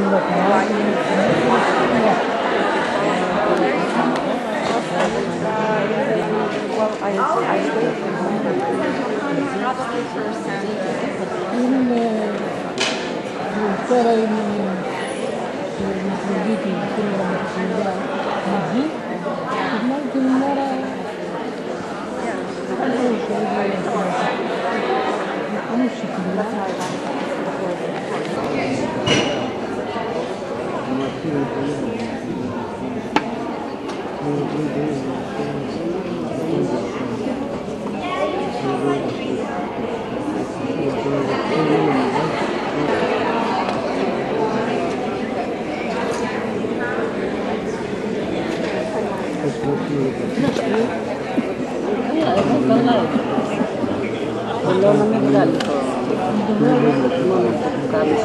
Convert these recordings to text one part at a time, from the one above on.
Τώρα είναι η προβίκη που είναι με μαζί, περνάει την ημέρα Θέλω να μην βγάλει το μόνο που κάνεις.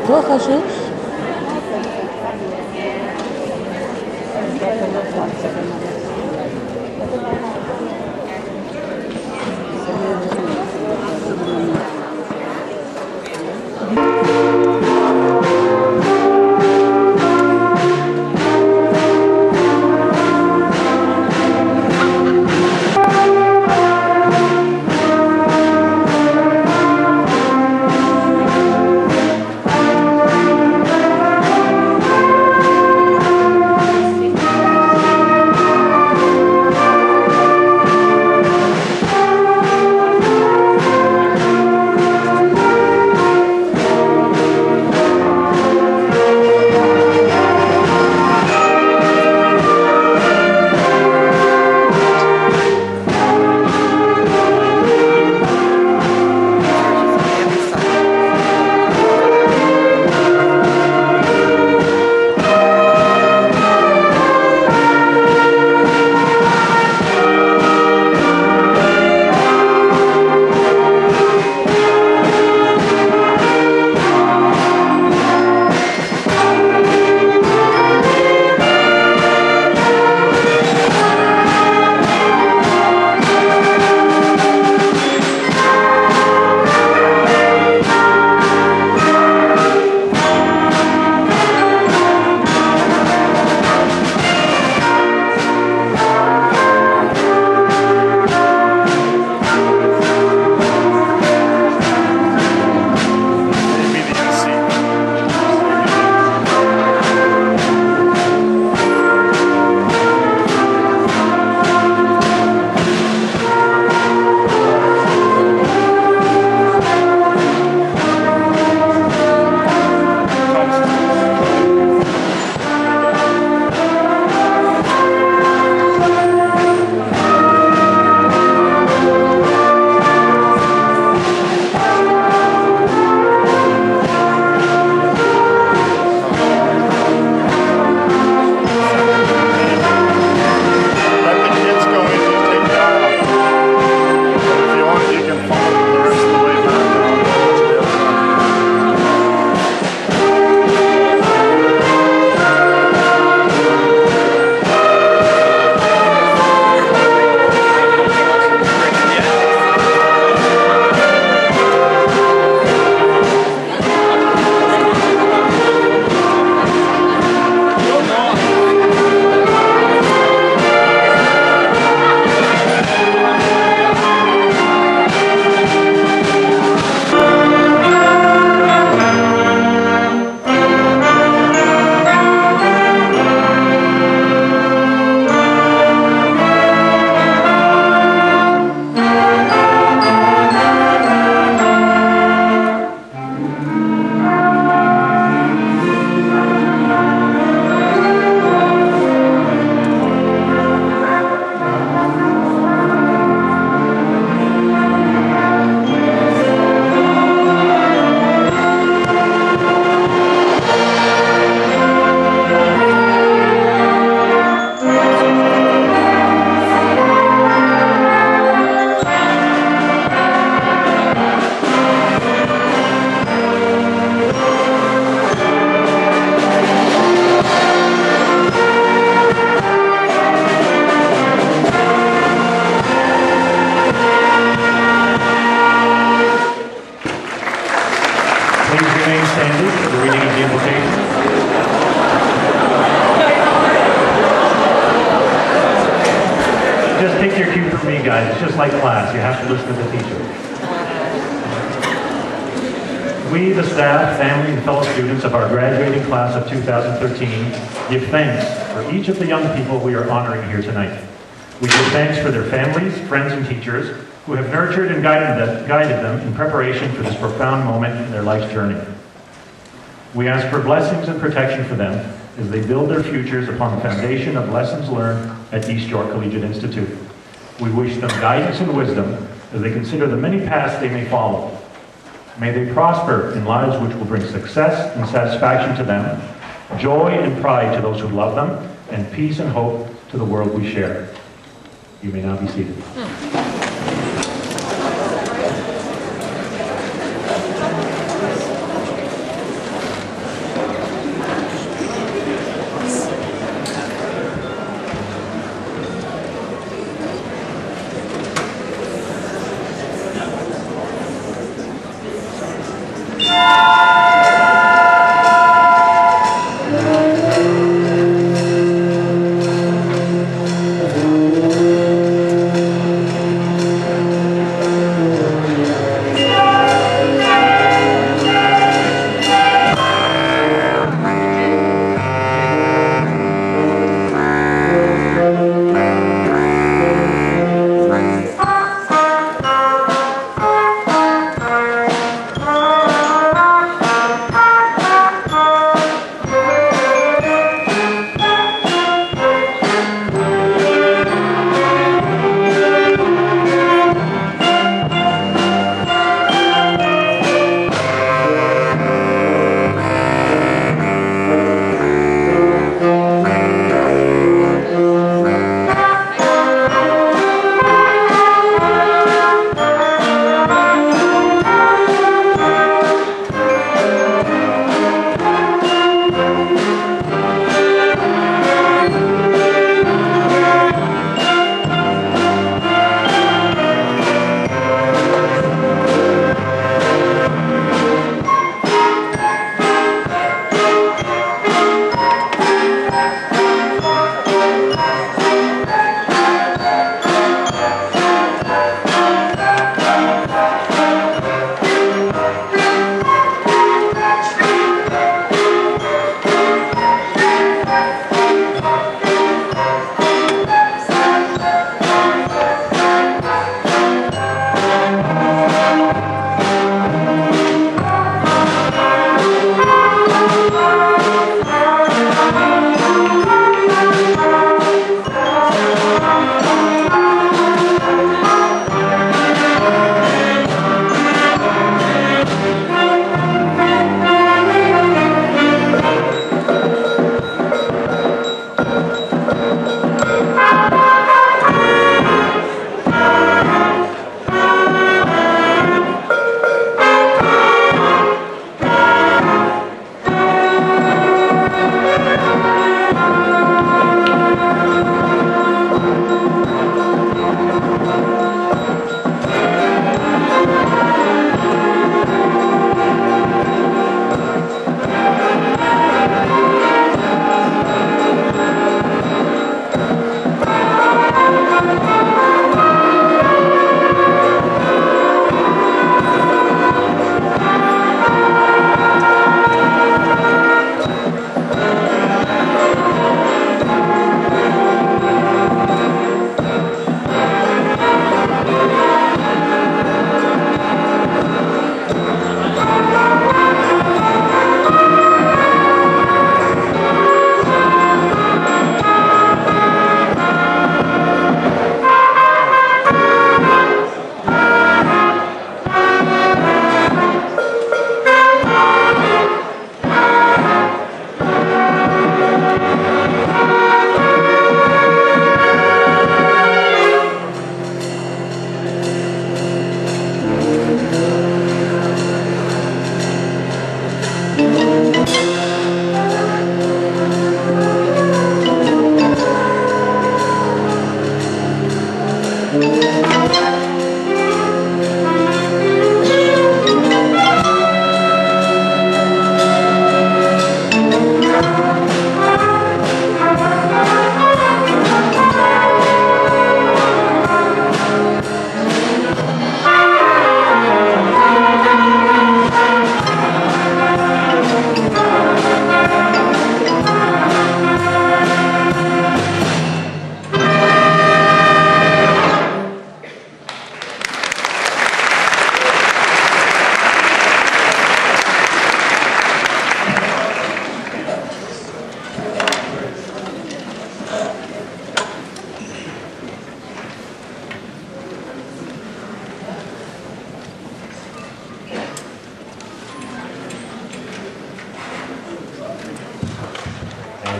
Το έχασες. Just take your cue from me, guys. It's just like class. You have to listen to the teacher. We, the staff, family, and fellow students of our graduating class of 2013, give thanks for each of the young people we are honoring here tonight. We give thanks for their families, friends, and teachers who have nurtured and guided them in preparation for this profound moment in their life's journey. We ask for blessings and protection for them as they build their futures upon the foundation of lessons learned at East York Collegiate Institute. We wish them guidance and wisdom as they consider the many paths they may follow. May they prosper in lives which will bring success and satisfaction to them, joy and pride to those who love them, and peace and hope to the world we share. You may now be seated.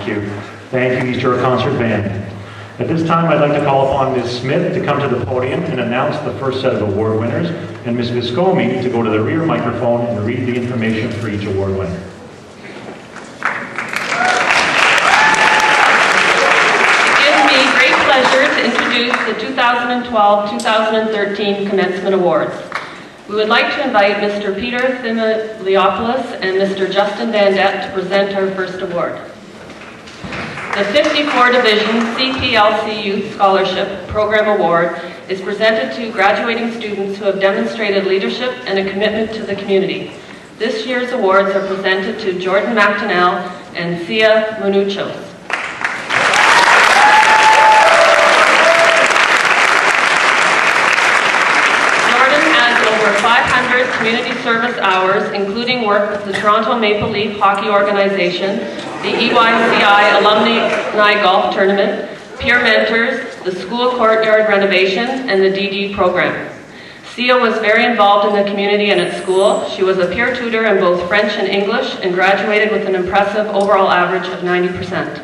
Thank you. Thank you, East York Concert Band. At this time, I'd like to call upon Ms. Smith to come to the podium and announce the first set of award winners, and Ms. Viscomi to go to the rear microphone and read the information for each award winner. It gives me great pleasure to introduce the 2012-2013 Commencement Awards. We would like to invite Mr. Peter Thimiliopoulos and Mr. Justin Vandette to present our first award. The 54 Division CPLC Youth Scholarship Program Award is presented to graduating students who have demonstrated leadership and a commitment to the community. This year's awards are presented to Jordan McDonnell and Sia Munuchos. Jordan has over 500 community service hours, including work with the Toronto Maple Leaf Hockey Organization, the EYCI Alumni Golf Tournament, Peer Mentors, the school courtyard renovation, and the DD program. Sia was very involved in the community and at school. She was a peer tutor in both French and English and graduated with an impressive overall average of 90%.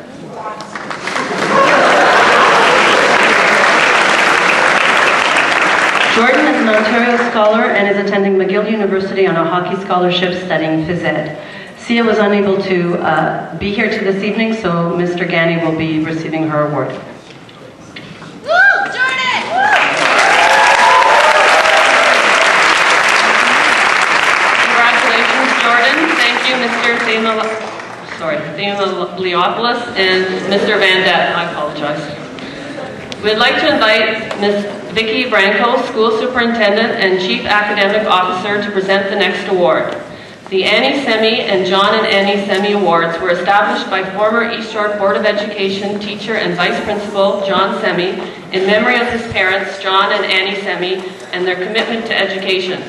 Jordan is an Ontario scholar and is attending McGill University on a hockey scholarship studying phys ed. Sia was unable to be here this evening, so Mr. Gani will be receiving her award. Woo, Jordan! Congratulations, Jordan. Thank you, Mr. Thimiliopoulos and Mr. Vandette. I apologize. We'd like to invite Ms. Vicki Branco, School Superintendent and Chief Academic Officer, to present the next award. The Annie Semi and John and Annie Semi Awards were established by former East York Board of Education teacher and Vice Principal John Semi in memory of his parents, John and Annie Semi, and their commitment to education.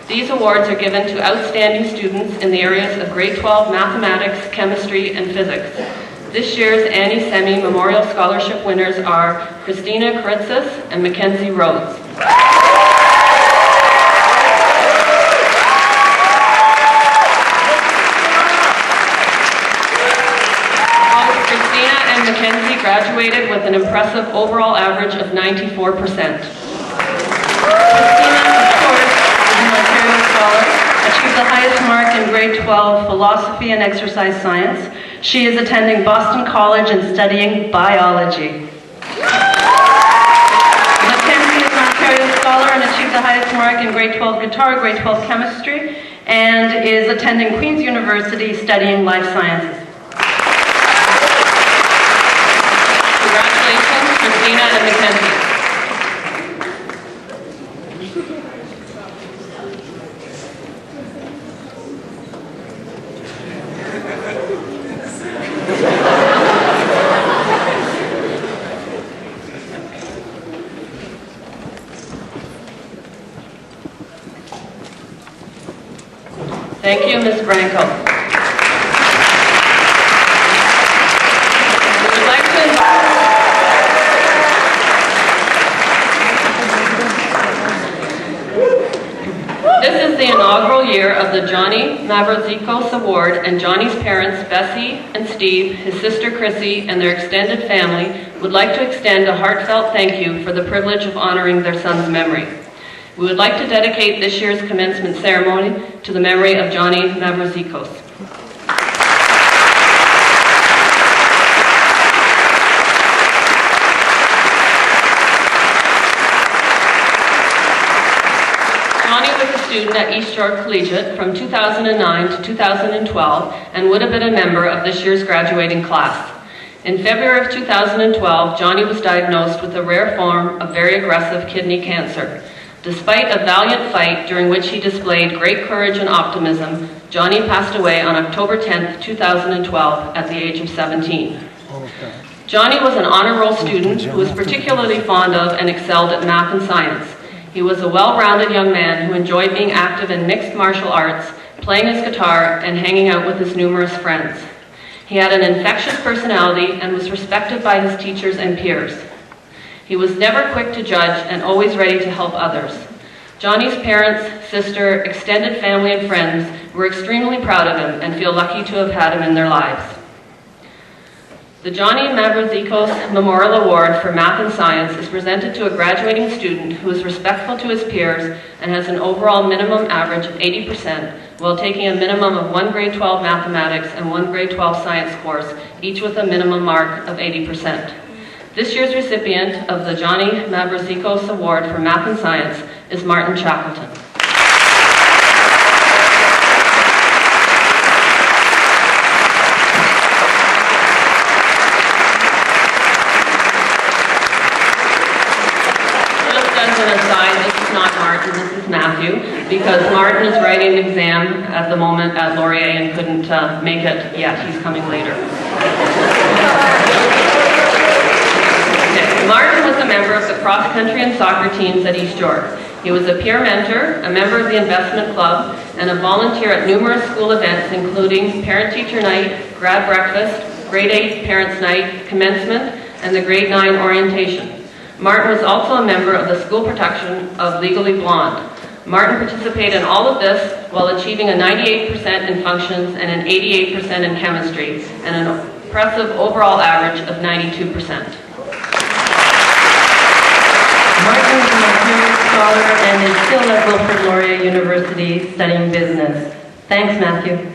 These awards are given to outstanding students in the areas of grade 12 mathematics, chemistry, and physics. This year's Annie Semi Memorial Scholarship winners are Christina Kyritsis and Mackenzie Rhodes. Christina and Mackenzie graduated with an impressive overall average of 94%. Christina, of course, is an Ontario scholar, achieved the highest mark in grade 12 philosophy and exercise science. She is attending Boston College and studying biology. Mackenzie is an Ontario scholar and achieved the highest mark in grade 12 guitar, grade 12 chemistry, and is attending Queen's University studying life sciences. Congratulations, Christina and Mackenzie. Thank you, Ms. Branco. We'd like to invite This is the inaugural year of the Johnny Mavrazikos Award, and Johnny's parents, Bessie and Steve, his sister Chrissy, and their extended family would like to extend a heartfelt thank you for the privilege of honoring their son's memory. We would like to dedicate this year's commencement ceremony to the memory of Johnny Mavrazikos. Johnny was a student at East York Collegiate from 2009 to 2012 and would have been a member of this year's graduating class. In February of 2012, Johnny was diagnosed with a rare form of very aggressive kidney cancer. Despite a valiant fight during which he displayed great courage and optimism, Johnny passed away on October 10, 2012 at the age of 17. Johnny was an honor roll student who was particularly fond of and excelled at math and science. He was a well-rounded young man who enjoyed being active in mixed martial arts, playing his guitar, and hanging out with his numerous friends. He had an infectious personality and was respected by his teachers and peers. He was never quick to judge and always ready to help others. Johnny's parents, sister, extended family, and friends were extremely proud of him and feel lucky to have had him in their lives. The Johnny Mavrazikos Memorial Award for Math and Science is presented to a graduating student who is respectful to his peers and has an overall minimum average of 80% while taking a minimum of 1 grade 12 mathematics and 1 grade 12 science course, each with a minimum mark of 80%. This year's recipient of the Johnny Mavrazikos Award for Math and Science is Martin Shackleton. This is Matthew, because Martin is writing an exam at the moment at Laurier and couldn't make it yet. He's coming later. Okay. Martin was a member of the cross-country and soccer teams at East York. He was a peer mentor, a member of the investment club, and a volunteer at numerous school events, including parent-teacher night, grad breakfast, grade 8 parents' night, commencement, and the grade 9 orientation. Martin was also a member of the school production of Legally Blonde. Martin participated in all of this while achieving a 98% in functions and an 88% in chemistry, and an impressive overall average of 92%. Martin is an academic scholar and is still at Wilfrid Laurier University studying business. Thanks, Matthew.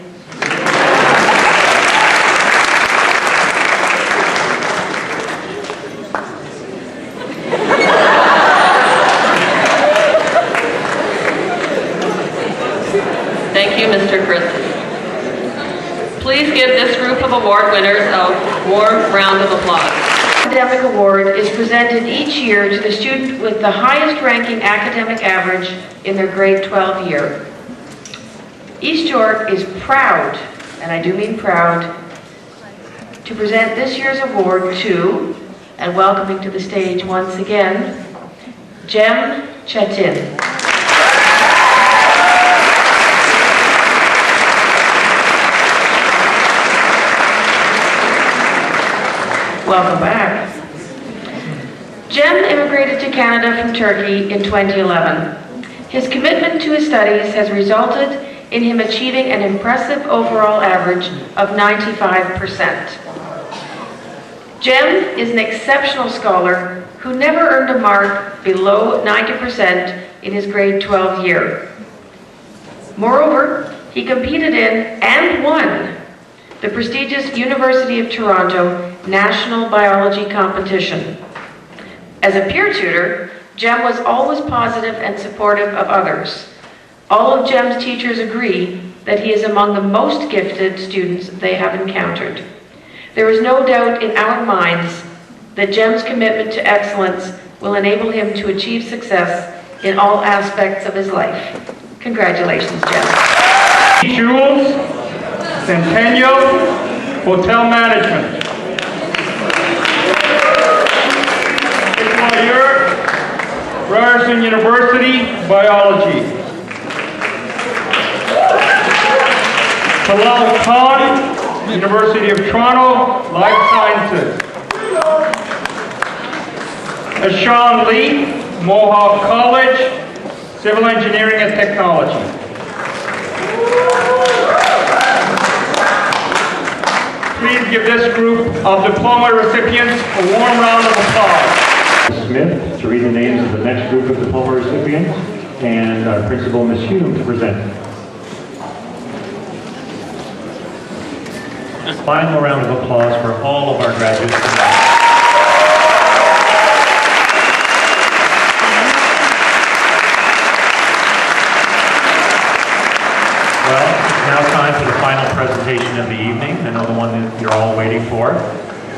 Thank you, Mr. Kyritsis. Please give this group of award winners a warm round of applause. The academic award is presented each year to the student with the highest ranking academic average in their grade 12 year. East York is proud, and I do mean proud, to present this year's award to, and welcoming to the stage once again, Jem Chetin. Welcome back. Jem immigrated to Canada from Turkey in 2011. His commitment to his studies has resulted in him achieving an impressive overall average of 95%. Jem is an exceptional scholar who never earned a mark below 90% in his grade 12 year. Moreover, he competed in and won the prestigious University of Toronto National Biology Competition. As a peer tutor, Jem was always positive and supportive of others. All of Jem's teachers agree that he is among the most gifted students they have encountered. There is no doubt in our minds that Jem's commitment to excellence will enable him to achieve success in all aspects of his life. Congratulations, Jem. Jules, Centennial, Hotel Management. Ryerson University, Biology. Talal Khan, University of Toronto, Life Sciences. Ashan Lee, Mohawk College, Civil Engineering and Technology. Please give this group of diploma recipients a warm round of applause. Smith to read the names of the next group of diploma recipients, and our principal, Ms. Hume, to present. Final round of applause for all of our graduates tonight. Well, it's now time for the final presentation of the evening. I know the one that you're all waiting for.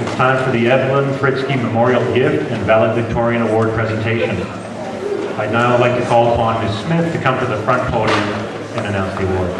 It's time for the Evelyn Fritsky Memorial Gift and Valedictorian Award presentation. I'd now like to call upon Ms. Smith to come to the front podium and announce the award.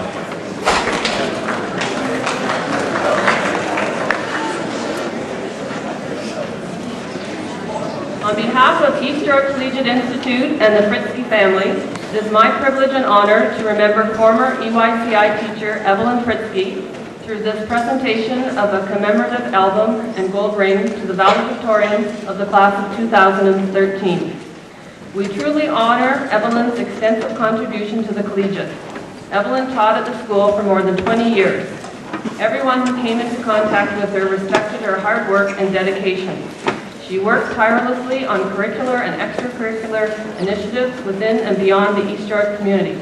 On behalf of East York Collegiate Institute and the Fritsky family, it is my privilege and honor to remember former EYCI teacher Evelyn Fritsky through this presentation of a commemorative album and gold ring to the valedictorian of the class of 2013. We truly honor Evelyn's extensive contribution to the collegiate. Evelyn taught at the school for more than 20 years. Everyone who came into contact with her respected her hard work and dedication. She works tirelessly on curricular and extracurricular initiatives within and beyond the East York community.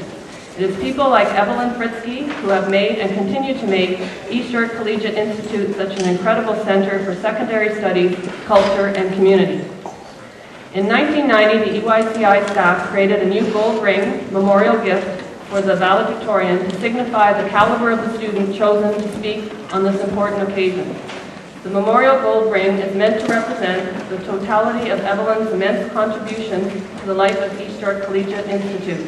It is people like Evelyn Fritsky who have made and continue to make East York Collegiate Institute such an incredible center for secondary studies, culture, and community. In 1990, the EYCI staff created a new gold ring memorial gift for the valedictorian to signify the caliber of the student chosen to speak on this important occasion. The memorial gold ring is meant to represent the totality of Evelyn's immense contribution to the life of East York Collegiate Institute.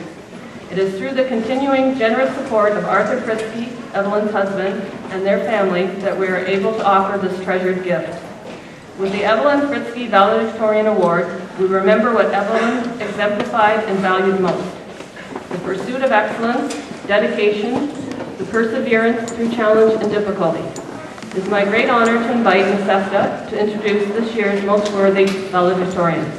It is through the continuing generous support of Arthur Fritsky, Evelyn's husband, and their family that we are able to offer this treasured gift. With the Evelyn Fritsky Valedictorian Award, we remember what Evelyn exemplified and valued most: the pursuit of excellence, dedication, the perseverance through challenge and difficulty. It is my great honor to invite Ms. Sesta to introduce this year's most worthy valedictorian.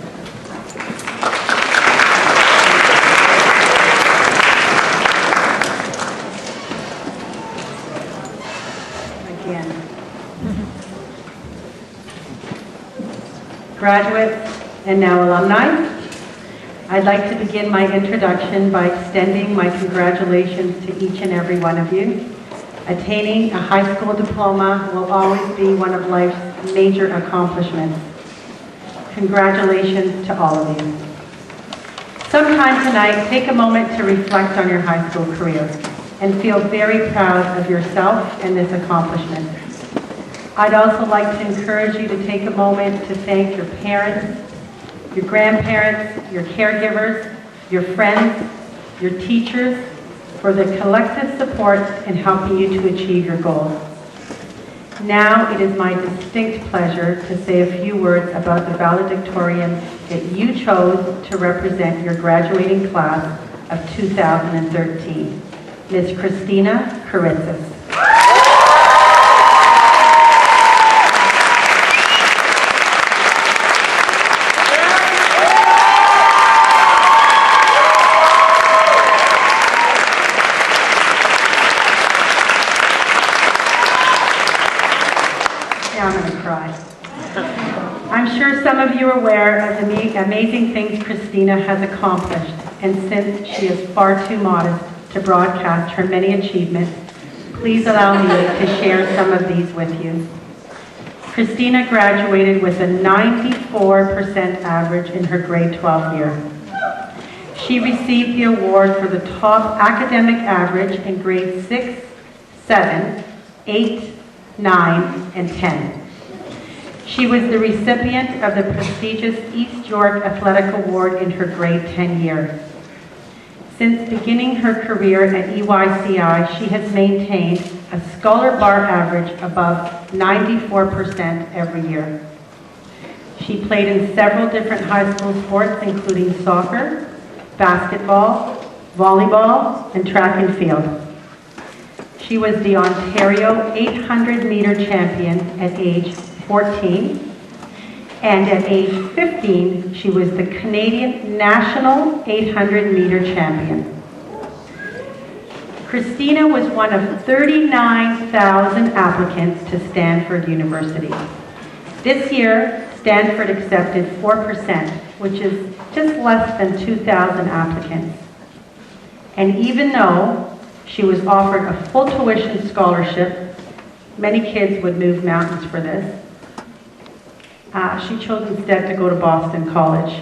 Again. Graduates and now alumni, I'd like to begin my introduction by extending my congratulations to each and every one of you. Attaining a high school diploma will always be one of life's major accomplishments. Congratulations to all of you. Sometime tonight, take a moment to reflect on your high school career and feel very proud of yourself and this accomplishment. I'd also like to encourage you to take a moment to thank your parents, your grandparents, your caregivers, your friends, your teachers for the collective support in helping you to achieve your goals. Now it is my distinct pleasure to say a few words about the valedictorian that you chose to represent your graduating class of 2013, Ms. Christina Kyritsis. I'm going to cry. I'm sure some of you are aware of the amazing things Christina has accomplished, and since she is far too modest to broadcast her many achievements, please allow me to share some of these with you. Christina graduated with a 94% average in her grade 12 year. She received the award for the top academic average in grades 6, 7, 8, 9, and 10. She was the recipient of the prestigious East York Athletic Award in her grade 10 year. Since beginning her career at EYCI, she has maintained a Scholar Bar average above 94% every year. She played in several different high school sports, including soccer, basketball, volleyball, and track and field. She was the Ontario 800-meter champion at age 14, and at age 15, she was the Canadian National 800-meter champion. Christina was one of 39,000 applicants to Stanford University. This year, Stanford accepted 4%, which is just less than 2,000 applicants. And even though she was offered a full tuition scholarship, many kids would move mountains for this, she chose instead to go to Boston College.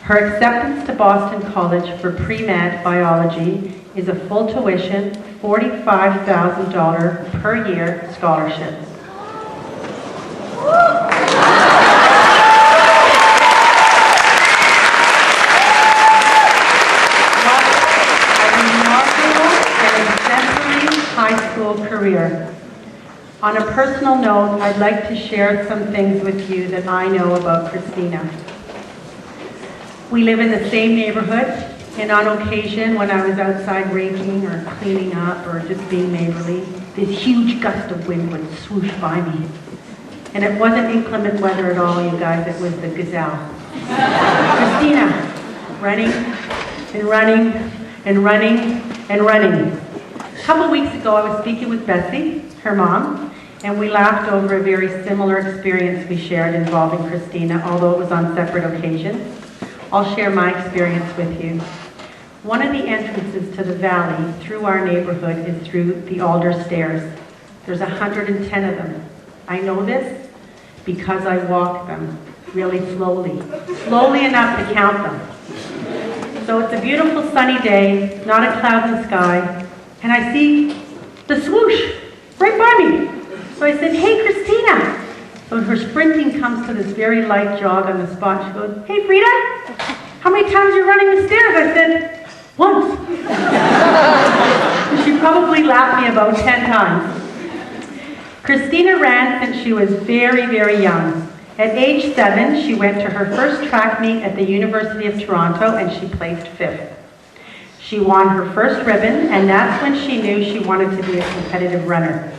Her acceptance to Boston College for pre-med biology is a full tuition, $45,000 per year scholarship. High school career. On a personal note, I'd like to share some things with you that I know about Christina. We live in the same neighborhood, and on occasion when I was outside raking or cleaning up or just being neighborly, this huge gust of wind would swoosh by me. And it wasn't inclement weather at all, you guys, it was the gazelle. Christina, running and running and running and running. A couple weeks ago, I was speaking with Betsy, her mom, and we laughed over a very similar experience we shared involving Christina, although it was on separate occasions. I'll share my experience with you. One of the entrances to the valley through our neighborhood is through the alder stairs. There's 110 of them. I know this because I walk them really slowly enough to count them. So it's a beautiful sunny day, not a cloud in the sky, and I see the swoosh right by me. So I said, "Hey, Christina." So her sprinting comes to this very light jog on the spot. She goes, "Hey, Frida, how many times are you running the stairs?" I said, "Once." She probably laughed me about 10 times. Christina ran since she was very, very young. At age 7, she went to her first track meet at the University of Toronto and she placed 5th. She won her first ribbon, and that's when she knew she wanted to be a competitive runner.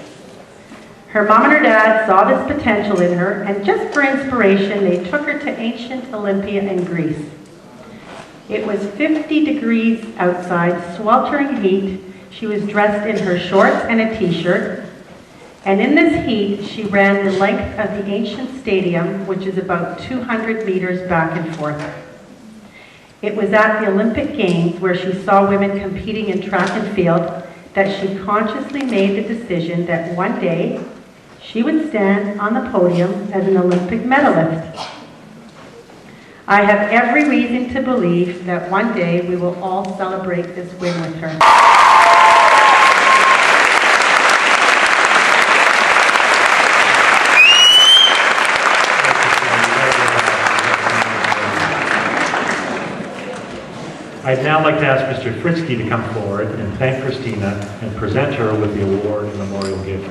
Her mom and her dad saw this potential in her, and just for inspiration, they took her to ancient Olympia in Greece. It was 50 degrees outside, sweltering heat. She was dressed in her shorts and a t-shirt. And in this heat, she ran the length of the ancient stadium, which is about 200 meters back and forth. It was at the Olympic Games, where she saw women competing in track and field, that she consciously made the decision that one day she would stand on the podium as an Olympic medalist. I have every reason to believe that one day we will all celebrate this win with her. I'd now like to ask Mr. Fritsky to come forward and thank Christina and present her with the award and memorial gift.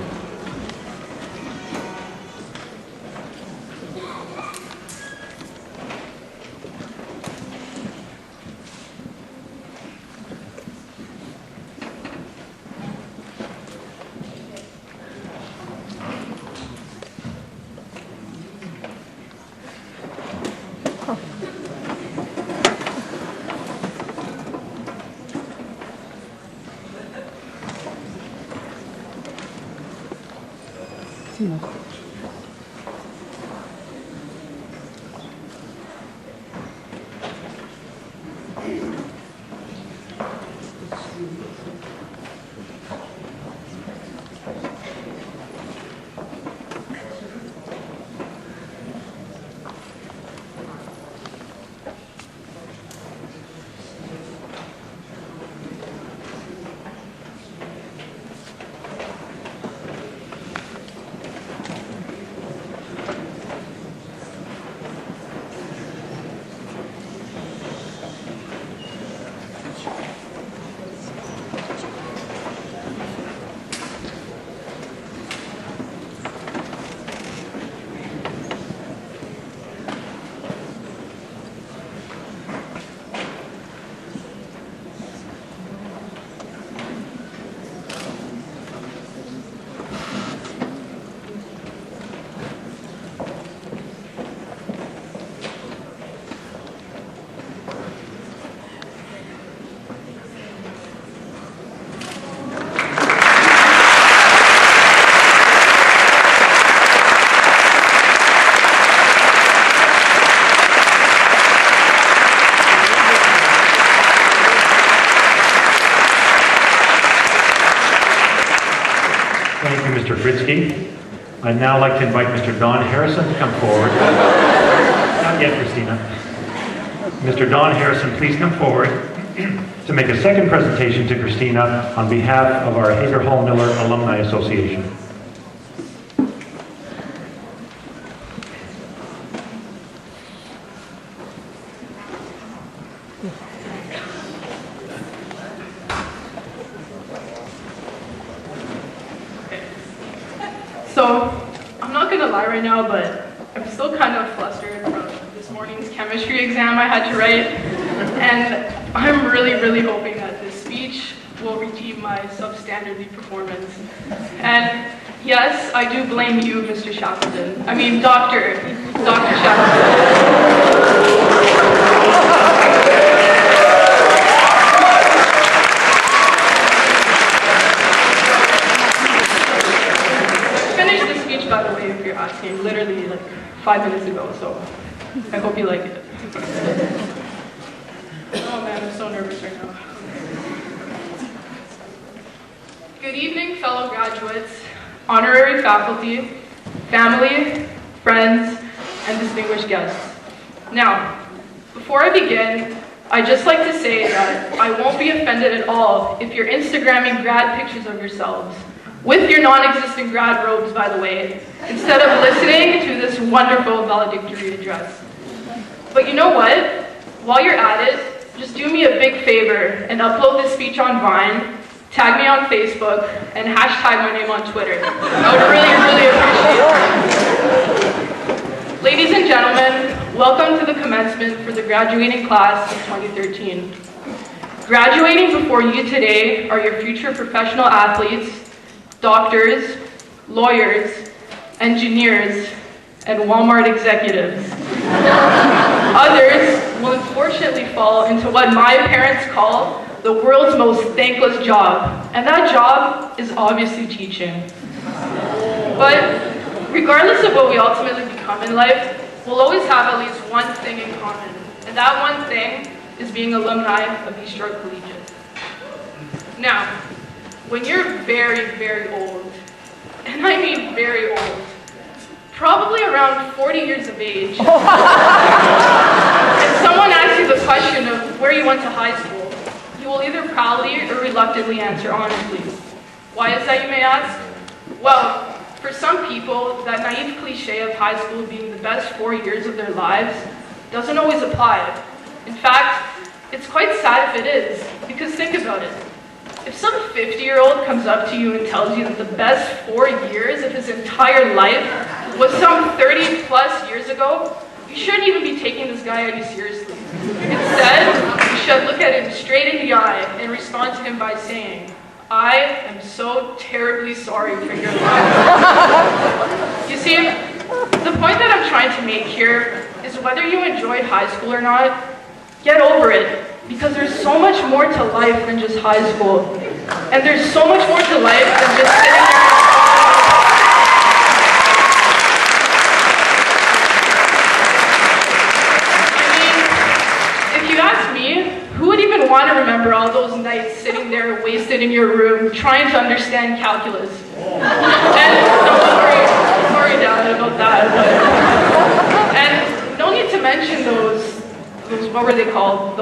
Mr. Fritsky. I'd now like to invite Mr. Don Harrison to come forward. Not yet, Christina. Mr. Don Harrison, please come forward to make a second presentation to Christina on behalf of our Hager Hall Miller Alumni Association. So, I'm not going to lie right now, but I'm still kind of flustered from this morning's chemistry exam I had to write. And I'm really, really hoping that this speech will redeem my substandardly performance. And yes, I do blame you, Mr. Shackleton. I mean, Dr. Shackleton. 5 minutes ago, so I hope you like it. Oh man, I'm so nervous right now. Good evening, fellow graduates, honorary faculty, family, friends, and distinguished guests. Now, before I begin, I'd just like to say that I won't be offended at all if you're Instagramming grad pictures of yourselves, with your non-existent grad robes, by the way, instead of listening to this wonderful valedictorian address. But you know what? While you're at it, just do me a big favor and upload this speech on Vine, tag me on Facebook, and hashtag my name on Twitter. I would really, really appreciate it. Ladies and gentlemen, welcome to the commencement for the graduating class of 2013. Graduating before you today are your future professional athletes, doctors, lawyers, engineers, and Walmart executives. Others will unfortunately fall into what my parents call the world's most thankless job, and that job is obviously teaching. But regardless of what we ultimately become in life, we'll always have at least one thing in common, and that one thing is being alumni of East York Collegiate. Now, when you're very, very old, and I mean very old, probably around 40 years of age, and someone asks you the question of where you went to high school, you will either proudly or reluctantly answer honestly. Why is that, you may ask? Well, for some people, that naive cliche of high school being the best 4 years of their lives doesn't always apply. In fact, it's quite sad if it is, because think about it. If some 50-year-old comes up to you and tells you that the best 4 years of his entire life was some 30+ years ago, you shouldn't even be taking this guy any seriously. Instead, you should look at him straight in the eye and respond to him by saying, I am so terribly sorry for your life. You see, the point that I'm trying to make here is whether you enjoyed high school or not, get over it. Because there's so much more to life than just high school. And there's so much more to life than just sitting there. I mean, if you ask me, who would even want to remember all those nights sitting there wasted in your room trying to understand calculus? And sorry Dad about that. And no need to mention those, what were they called?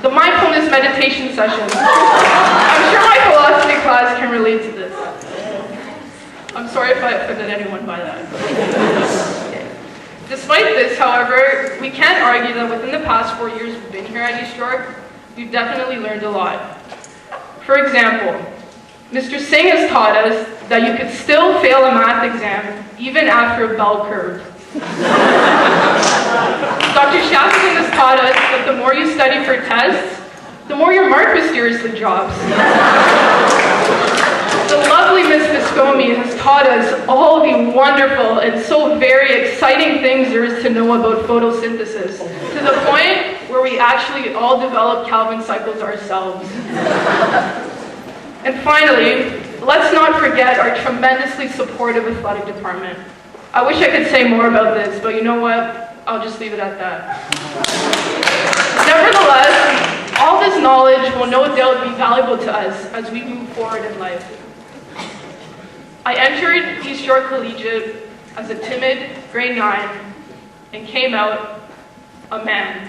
The mindfulness meditation sessions. I'm sure my philosophy class can relate to this. I'm sorry if I offended anyone by that. Okay. Despite this, however, we can't argue that within the past 4 years we've been here at East York, we've definitely learned a lot. For example, Mr. Singh has taught us that you could still fail a math exam even after a bell curve. Dr. Shaston has taught us that the more you study for tests, the more your mark mysteriously drops. The lovely Miss Viscomi has taught us all the wonderful and so very exciting things there is to know about photosynthesis, to the point where we actually all develop Calvin cycles ourselves. And finally, let's not forget our tremendously supportive athletic department. I wish I could say more about this, but you know what? I'll just leave it at that. Nevertheless, all this knowledge will no doubt be valuable to us as we move forward in life. I entered East York Collegiate as a timid grade 9 and came out a man.